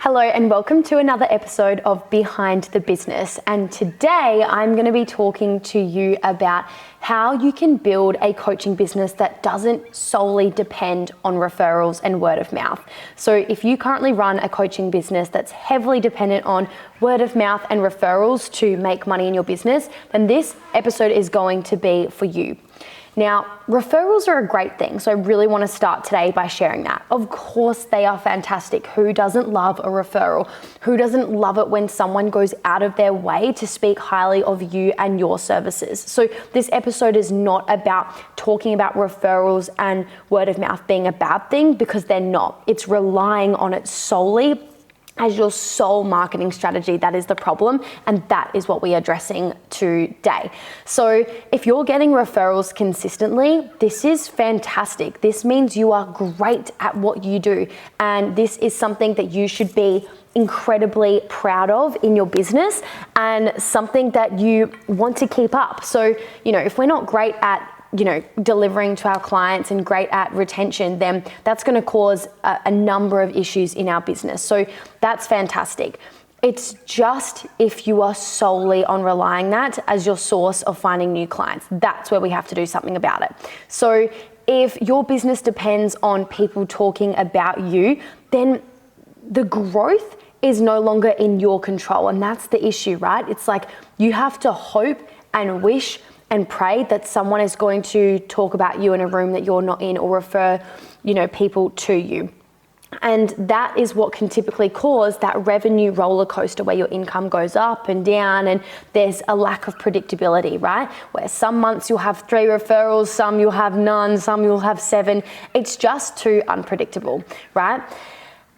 Hello and welcome to another episode of Behind the Business. And today I'm going to be talking to you about how you can build a coaching business that doesn't solely depend on referrals and word of mouth. So if you currently run a coaching business that's heavily dependent on word of mouth and referrals to make money in your business, then this episode is going to be for you. Now, referrals are a great thing, so I really want to start today by sharing that. Of course, they are fantastic. Who doesn't love a referral? Who doesn't love it when someone goes out of their way to speak highly of you and your services? So this episode is not about talking about referrals and word of mouth being a bad thing, because they're not. It's relying on it solely as your sole marketing strategy that is the problem, and that is what we are addressing today. So if you're getting referrals consistently, this is fantastic. This means you are great at what you do, and this is something that you should be incredibly proud of in your business and something that you want to keep up. So, if we're not great at delivering to our clients and great at retention, then that's going to cause a number of issues in our business. So that's fantastic. It's just if you are solely on relying that as your source of finding new clients, that's where we have to do something about it. So if your business depends on people talking about you, then the growth is no longer in your control. And that's the issue, right? It's like you have to hope and wish and pray that someone is going to talk about you in a room that you're not in, or refer, people to you. And that is what can typically cause that revenue roller coaster where your income goes up and down and there's a lack of predictability, right? Where some months you'll have 3 referrals, some you'll have none, some you'll have 7. It's just too unpredictable, right?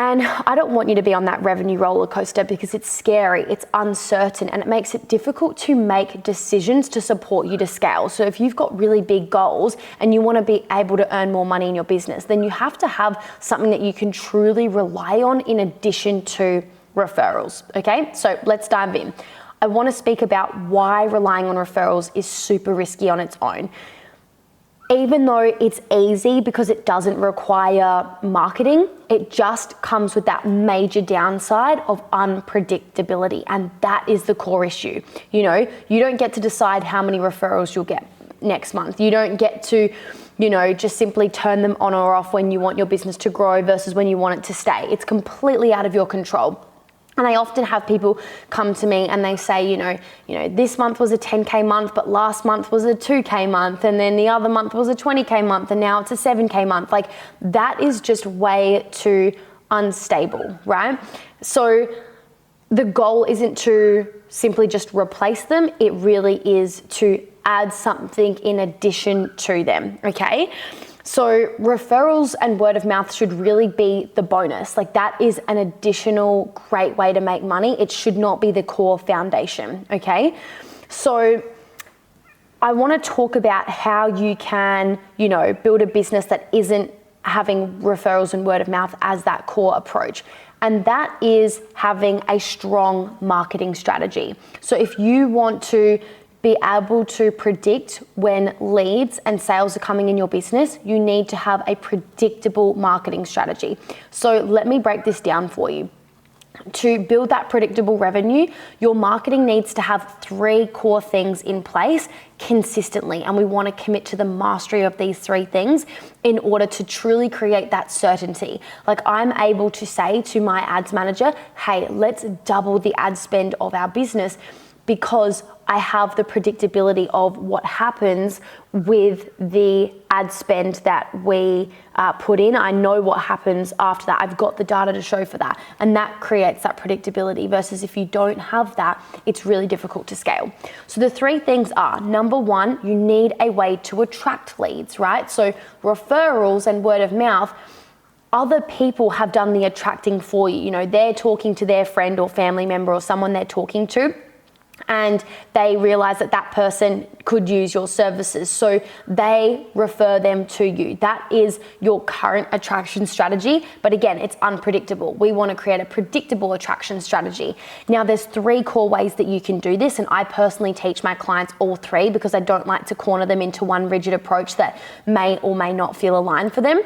And I don't want you to be on that revenue roller coaster, because it's scary, it's uncertain, and it makes it difficult to make decisions to support you to scale. So if you've got really big goals and you want to be able to earn more money in your business, then you have to have something that you can truly rely on in addition to referrals, okay? So let's dive in. I want to speak about why relying on referrals is super risky on its own. Even though it's easy because it doesn't require marketing, it just comes with that major downside of unpredictability. And that is the core issue. You don't get to decide how many referrals you'll get next month. You don't get to, just simply turn them on or off when you want your business to grow versus when you want it to stay. It's completely out of your control. And I often have people come to me and they say, this month was a 10K month, but last month was a 2K month, and then the other month was a 20K month, and now it's a 7K month. Like, that is just way too unstable, right? So the goal isn't to simply just replace them. It really is to add something in addition to them, okay? So referrals and word of mouth should really be the bonus. Like, that is an additional great way to make money. It should not be the core foundation, okay? So I want to talk about how you can, build a business that isn't having referrals and word of mouth as that core approach. And that is having a strong marketing strategy. So if you want to be able to predict when leads and sales are coming in your business, you need to have a predictable marketing strategy. So let me break this down for you. To build that predictable revenue, your marketing needs to have 3 core things in place consistently. And we want to commit to the mastery of these 3 things in order to truly create that certainty. Like, I'm able to say to my ads manager, hey, let's double the ad spend of our business, because I have the predictability of what happens with the ad spend that we put in. I know what happens after that. I've got the data to show for that. And that creates that predictability, versus if you don't have that, it's really difficult to scale. So the 3 things are, number 1, you need a way to attract leads, right? So referrals and word of mouth, other people have done the attracting for you. They're talking to their friend or family member or someone they're talking to, and they realize that person could use your services. So they refer them to you. That is your current attraction strategy. But again, it's unpredictable. We want to create a predictable attraction strategy. Now, there's 3 core ways that you can do this. And I personally teach my clients all 3 because I don't like to corner them into one rigid approach that may or may not feel aligned for them.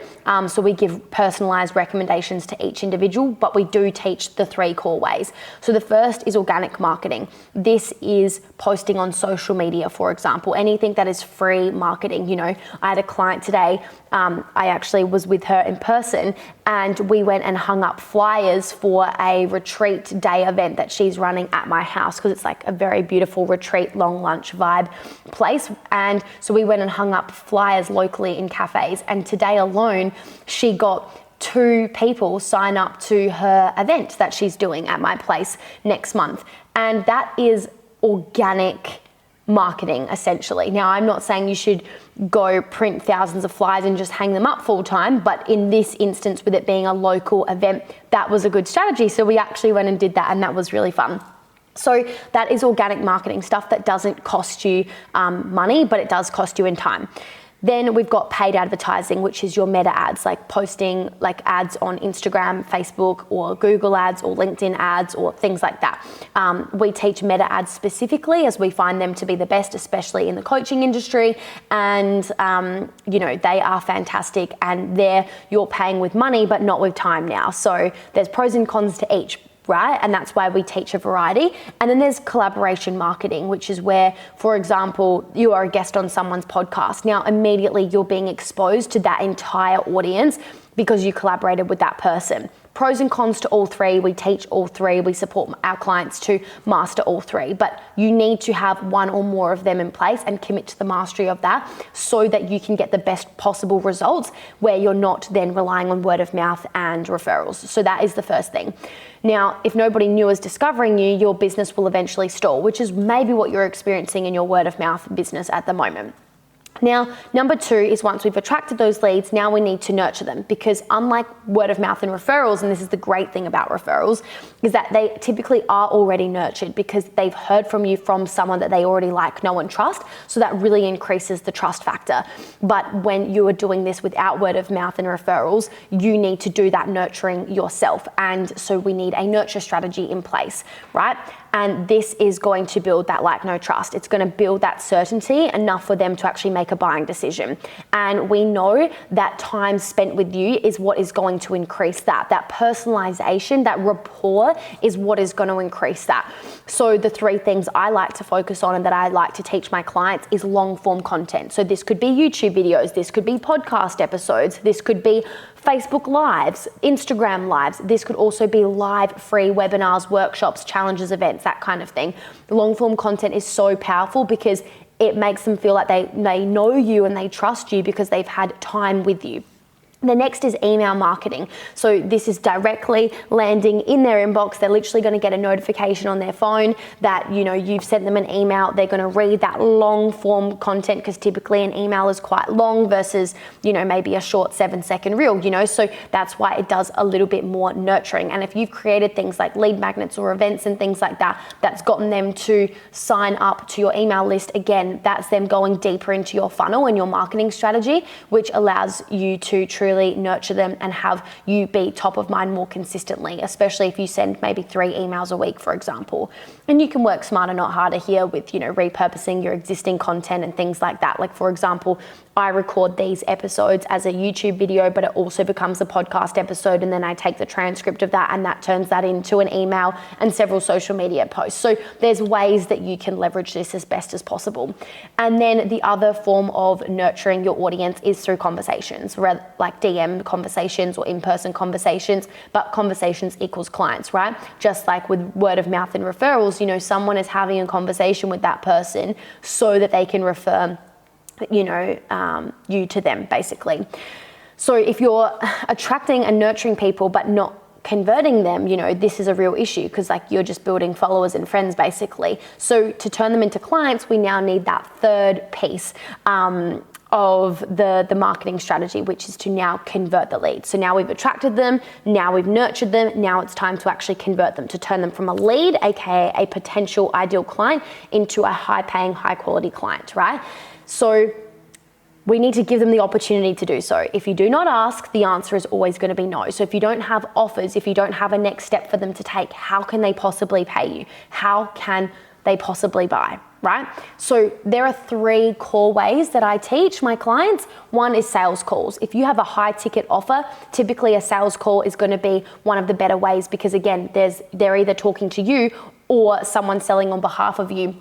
So we give personalized recommendations to each individual, but we do teach the 3 core ways. So the first is organic marketing. This is posting on social media, for example, anything that is free marketing. You know, I had a client today, I actually was with her in person, and we went and hung up flyers for a retreat day event that she's running at my house, because it's like a very beautiful retreat, long lunch vibe place. And so we went and hung up flyers locally in cafes, and today alone, she got 2 people sign up to her event that she's doing at my place next month. And that is organic marketing, essentially. Now, I'm not saying you should go print thousands of flyers and just hang them up full time, but in this instance, with it being a local event, that was a good strategy. So we actually went and did that, and that was really fun. So that is organic marketing, stuff that doesn't cost you money, but it does cost you in time. Then we've got paid advertising, which is your meta ads, like posting like ads on Instagram, Facebook, or Google ads, or LinkedIn ads, or things like that. We teach meta ads specifically as we find them to be the best, especially in the coaching industry. And, you know, they are fantastic, and you're paying with money, but not with time now. So there's pros and cons to each, right? And that's why we teach a variety. And then there's collaboration marketing, which is where, for example, you are a guest on someone's podcast. Now, immediately you're being exposed to that entire audience because you collaborated with that person. Pros and cons to all 3. We teach all 3. We support our clients to master all 3. But you need to have one or more of them in place and commit to the mastery of that so that you can get the best possible results where you're not then relying on word of mouth and referrals. So that is the first thing. Now, if nobody new is discovering you, your business will eventually stall, which is maybe what you're experiencing in your word of mouth business at the moment. Now, number 2 is once we've attracted those leads, now we need to nurture them, because unlike word of mouth and referrals, and this is the great thing about referrals, is that they typically are already nurtured because they've heard from you from someone that they already like, know, and trust. So that really increases the trust factor. But when you are doing this without word of mouth and referrals, you need to do that nurturing yourself. And so we need a nurture strategy in place, right? And this is going to build that like, no trust. It's going to build that certainty enough for them to actually make a buying decision. And we know that time spent with you is what is going to increase that. That personalization, that rapport is what is going to increase that. So the 3 things I like to focus on and that I like to teach my clients is long form content. So this could be YouTube videos, this could be podcast episodes, this could be Facebook Lives, Instagram Lives. This could also be live free webinars, workshops, challenges, events, that kind of thing. The long form content is so powerful because it makes them feel like they know you and they trust you because they've had time with you. The next is email marketing. So this is directly landing in their inbox. They're literally going to get a notification on their phone that, you know, you've sent them an email. They're going to read that long form content, because typically an email is quite long versus, you know, maybe a short 7-second reel, you know, so that's why it does a little bit more nurturing. And if you've created things like lead magnets or events and things like that, that's gotten them to sign up to your email list. Again, that's them going deeper into your funnel and your marketing strategy, which allows you to truly nurture them and have you be top of mind more consistently, especially if you send maybe 3 emails a week, for example. And you can work smarter, not harder here with, you know, repurposing your existing content and things like that. Like, for example, I record these episodes as a YouTube video, but it also becomes a podcast episode, and then I take the transcript of that and that turns that into an email and several social media posts. So there's ways that you can leverage this as best as possible. And then the other form of nurturing your audience is through conversations, like DM conversations or in-person conversations, but conversations equals clients, right? Just like with word of mouth and referrals, you know, someone is having a conversation with that person so that they can refer, you know, you to them, basically. So if you're attracting and nurturing people but not converting them, you know, this is a real issue, because like you're just building followers and friends, basically. So to turn them into clients, we now need that third piece of the marketing strategy, which is to now convert the leads. So now we've attracted them, now we've nurtured them, now it's time to actually convert them, to turn them from a lead, aka a potential ideal client, into a high-paying, high-quality client, right? So we need to give them the opportunity to do so. If you do not ask, the answer is always going to be no. So if you don't have offers, if you don't have a next step for them to take, how can they possibly pay you? How can they possibly buy, right? So there are 3 core ways that I teach my clients. One is sales calls. If you have a high ticket offer, typically a sales call is going to be one of the better ways, because again, they're either talking to you or someone selling on behalf of you.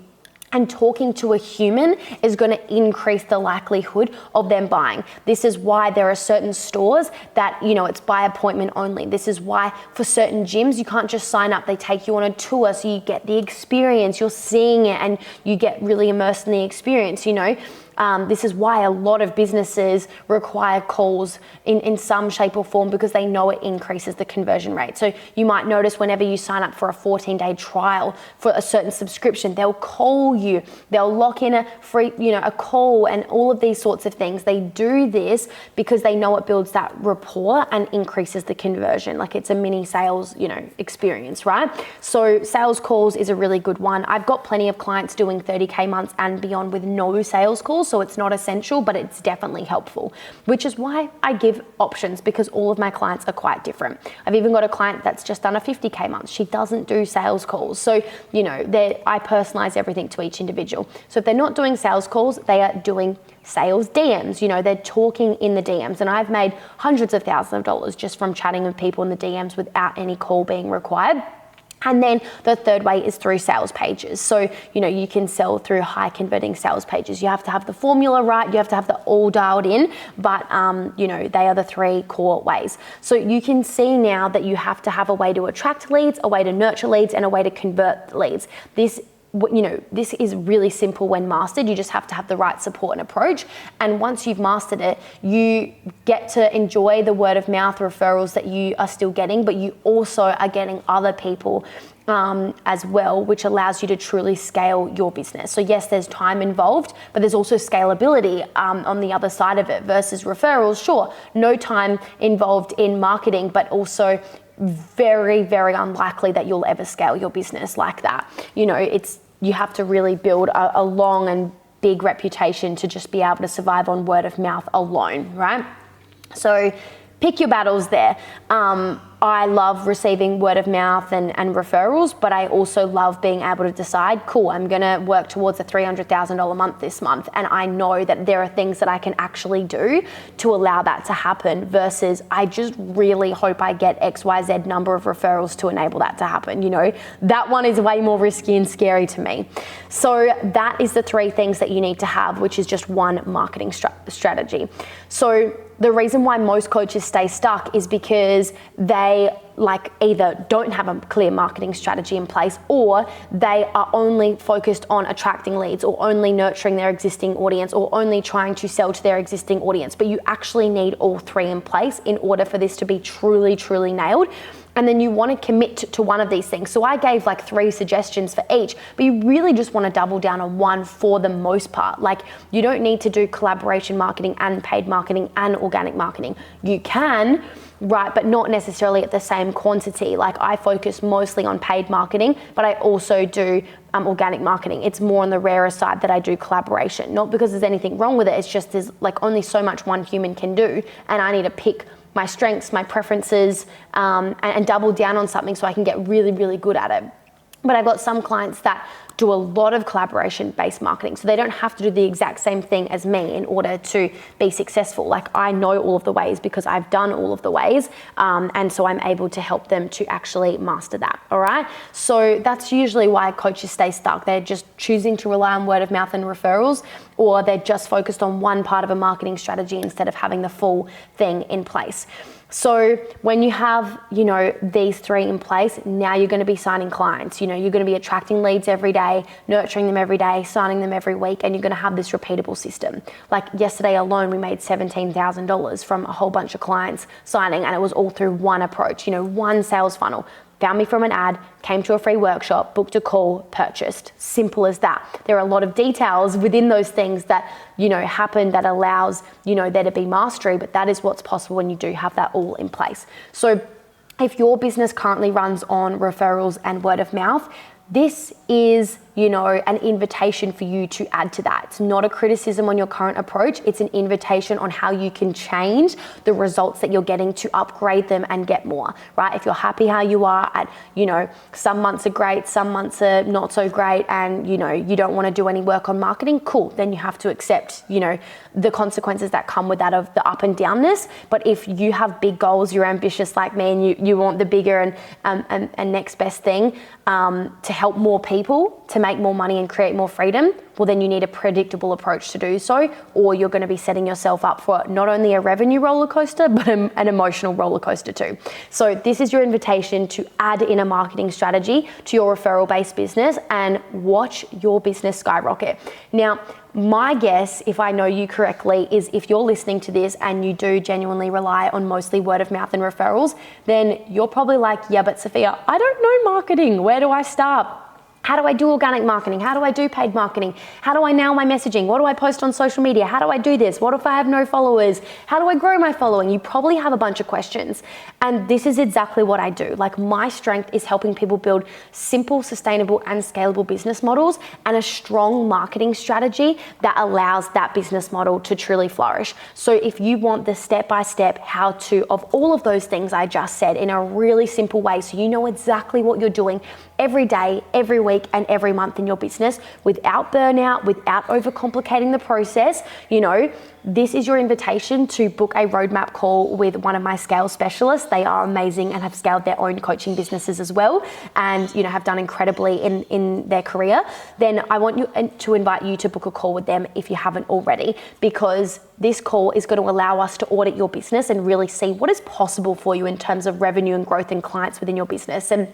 And talking to a human is going to increase the likelihood of them buying. This is why there are certain stores that, it's by appointment only. This is why for certain gyms, you can't just sign up. They take you on a tour so you get the experience. You're seeing it and you get really immersed in the experience, This is why a lot of businesses require calls in some shape or form, because they know it increases the conversion rate. So you might notice whenever you sign up for a 14-day trial for a certain subscription, they'll call you, they'll lock in a free, a call and all of these sorts of things. They do this because they know it builds that rapport and increases the conversion. Like it's a mini sales, experience, right? So sales calls is a really good one. I've got plenty of clients doing 30K months and beyond with no sales calls. So it's not essential, but it's definitely helpful, which is why I give options, because all of my clients are quite different. I've even got a client that's just done a 50K month. She doesn't do sales calls. So, I personalize everything to each individual. So if they're not doing sales calls, they are doing sales DMs. They're talking in the DMs, and I've made hundreds of thousands of dollars just from chatting with people in the DMs without any call being required. And then the third way is through sales pages. So, you can sell through high converting sales pages. You have to have the formula right. You have to have the all dialed in, but, they are the 3 core ways. So you can see now that you have to have a way to attract leads, a way to nurture leads, and a way to convert leads. This is really simple when mastered. You just have to have the right support and approach. And once you've mastered it, you get to enjoy the word of mouth referrals that you are still getting, but you also are getting other people as well, which allows you to truly scale your business. So yes, there's time involved, but there's also scalability on the other side of it versus referrals. Sure, no time involved in marketing, but also very, very unlikely that you'll ever scale your business like that. You have to really build a long and big reputation to just be able to survive on word of mouth alone, right? So pick your battles there. I love receiving word of mouth and referrals, but I also love being able to decide, cool, I'm gonna work towards a $300,000 month this month, and I know that there are things that I can actually do to allow that to happen, versus I just really hope I get XYZ number of referrals to enable that to happen. That one is way more risky and scary to me. So that is the 3 things that you need to have, which is just one marketing strategy. So the reason why most coaches stay stuck is because they either don't have a clear marketing strategy in place, or they are only focused on attracting leads, or only nurturing their existing audience, or only trying to sell to their existing audience. But you actually need all 3 in place in order for this to be truly, truly nailed. And then you want to commit to one of these things. So I gave 3 suggestions for each, but you really just want to double down on one for the most part. You don't need to do collaboration marketing and paid marketing and organic marketing. You can, right, but not necessarily at the same quantity. I focus mostly on paid marketing, but I also do organic marketing. It's more on the rarer side that I do collaboration. Not because there's anything wrong with it, it's just there's only so much one human can do, and I need to pick my strengths, my preferences, and double down on something so I can get really, really good at it. But I've got some clients that do a lot of collaboration-based marketing, so they don't have to do the exact same thing as me in order to be successful. I know all of the ways because I've done all of the ways, and so I'm able to help them to actually master that, all right? So that's usually why coaches stay stuck. They're just choosing to rely on word of mouth and referrals, or they're just focused on one part of a marketing strategy instead of having the full thing in place. So when you have, these 3 in place, now you're going to be signing clients. You're going to be attracting leads every day, nurturing them every day, signing them every week, and you're going to have this repeatable system. Yesterday alone, we made $17,000 from a whole bunch of clients signing, and it was all through one approach, one sales funnel. found me from an ad, came to a free workshop, booked a call, purchased. Simple as that. There are a lot of details within those things that, happen that allows, there to be mastery, but that is what's possible when you do have that all in place. So if your business currently runs on referrals and word of mouth, this is, an invitation for you to add to that. It's not a criticism on your current approach. It's an invitation on how you can change the results that you're getting to upgrade them and get more, right? If you're happy how you are at, some months are great, some months are not so great, and, you don't want to do any work on marketing, cool. Then you have to accept, the consequences that come with that of the up and downness. But if you have big goals, you're ambitious like me, and you want the bigger and next best thing to help more people, to make more money and create more freedom, well, then you need a predictable approach to do so, or you're going to be setting yourself up for not only a revenue roller coaster, but an emotional roller coaster too. So this is your invitation to add in a marketing strategy to your referral-based business and watch your business skyrocket. Now, my guess, if I know you correctly, is if you're listening to this and you do genuinely rely on mostly word of mouth and referrals, then you're probably like, yeah, but Sophia, I don't know marketing. Where do I start? How do I do organic marketing? How do I do paid marketing? How do I nail my messaging? What do I post on social media? How do I do this? What if I have no followers? How do I grow my following? You probably have a bunch of questions. And this is exactly what I do. Like, my strength is helping people build simple, sustainable, and scalable business models and a strong marketing strategy that allows that business model to truly flourish. So if you want the step-by-step how-to of all of those things I just said in a really simple way, so you know exactly what you're doing every day, every week, and every month in your business without burnout, without overcomplicating the process, this is your invitation to book a roadmap call with one of my scale specialists. They are amazing and have scaled their own coaching businesses as well, and have done incredibly in their career. Then I want to invite you to book a call with them if you haven't already, because this call is going to allow us to audit your business and really see what is possible for you in terms of revenue and growth and clients within your business. And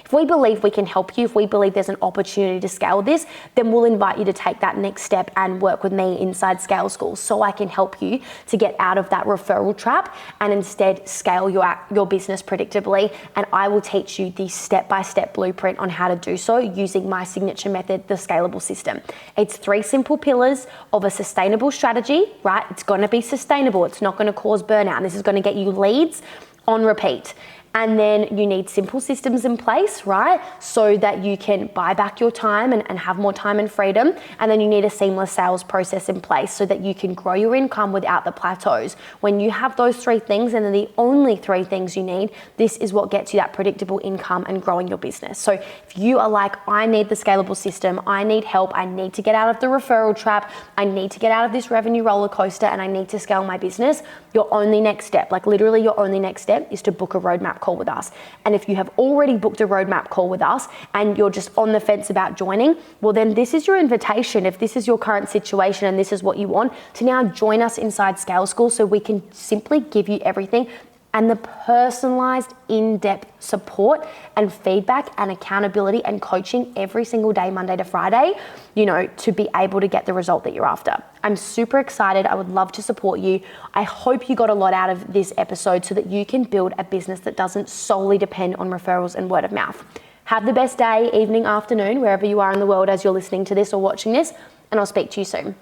if we believe we can help you, if we believe there's an opportunity to scale this, then we'll invite you to take that next step and work with me inside Scale School, so I can help you to get out of that referral trap and instead scale your business predictably. And I will teach you the step-by-step blueprint on how to do so using my signature method, the scalable system. It's 3 simple pillars of a sustainable strategy, right? It's going to be sustainable. It's not going to cause burnout. This is going to get you leads on repeat. And then you need simple systems in place, right? So that you can buy back your time and have more time and freedom. And then you need a seamless sales process in place so that you can grow your income without the plateaus. When you have those 3 things, and they're the only 3 things you need, this is what gets you that predictable income and growing your business. So if you are like, I need the scalable system, I need help, I need to get out of the referral trap, I need to get out of this revenue roller coaster, and I need to scale my business, your only next step, like literally your only next step, is to book a roadmap call with us. And if you have already booked a roadmap call with us and you're just on the fence about joining, well, then this is your invitation. If this is your current situation and this is what you want, to now join us inside Scale School, so we can simply give you everything and the personalized, in-depth support and feedback and accountability and coaching every single day, Monday to Friday, to be able to get the result that you're after. I'm super excited. I would love to support you. I hope you got a lot out of this episode so that you can build a business that doesn't solely depend on referrals and word of mouth. Have the best day, evening, afternoon, wherever you are in the world as you're listening to this or watching this, and I'll speak to you soon.